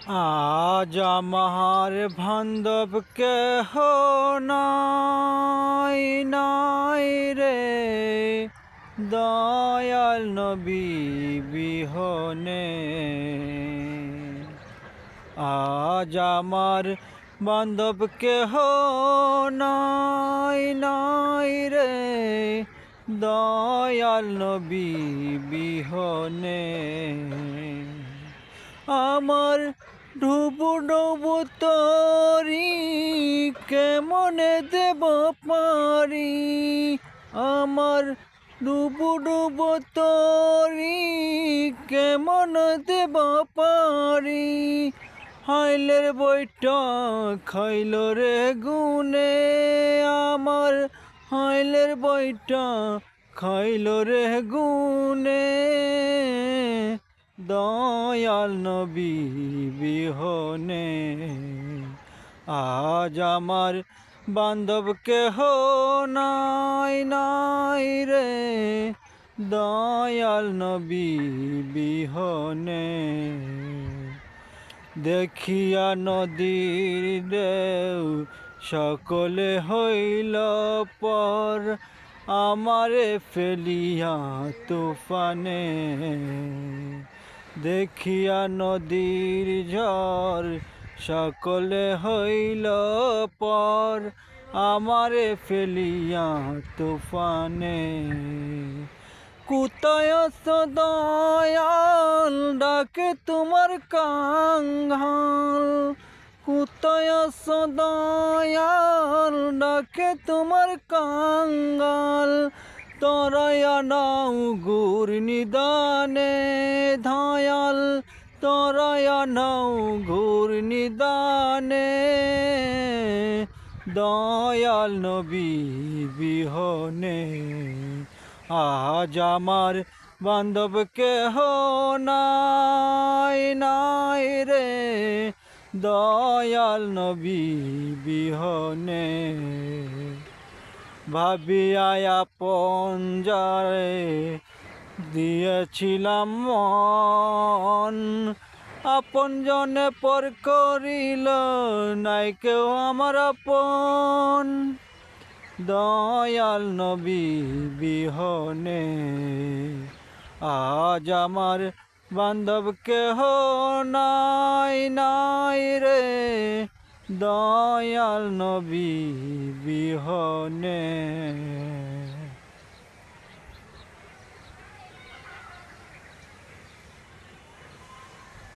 আজ আমার বান্ধব কেহ নাই নাই রে, দয়াল নবী বিহনে। আজ আমার বান্ধব কেহ নাই নাই রে, দয়াল নবী বিহনে। আমার ডুবু ডুবু তরি কেমনে দেব পারি, আমার ডুবু ডুবু তরি কেমন দেব পারি। হাইলের বইটা খাইল রে গুনে, আমার হাইলের বইটা খাইল রে গুনে। দয়াল নবী বিহনে আজ আমার বান্ধব কেহ নাই নাই রে, দয়াল নবী বিহনে। দেখিয়া নদীর ঢেউ সকলে হইল পর, আমারে ফেলিয়া তুফানে। দেখিয়া নদীর ঝড় সকলে হইল পর, আমারে ফেলিয়া তুফানে। কোথায় আছো দয়াল, ডাকে তোমার কাঙ্গাল। কোথায় আছো দয়াল, ডাকে তোমার কাঙ্গাল। তরায়া নাও গুর নিদানে দয়াল, তরায়া নাও গুর নিদানে। দয়াল নবী বিহনে আজ আমার বান্ধব কেহ নাই নাই রে, দয়াল নবী বিহনে। ভাবিয়া আপন যারে দিয়েছিলাম মন, আপন জনে পর করিল নাই কেউ আমার আপন। দয়াল নবী বিহনে আজ আমার বান্ধব কেহ নাই নাই রে, দয়াল নবী বিহনে।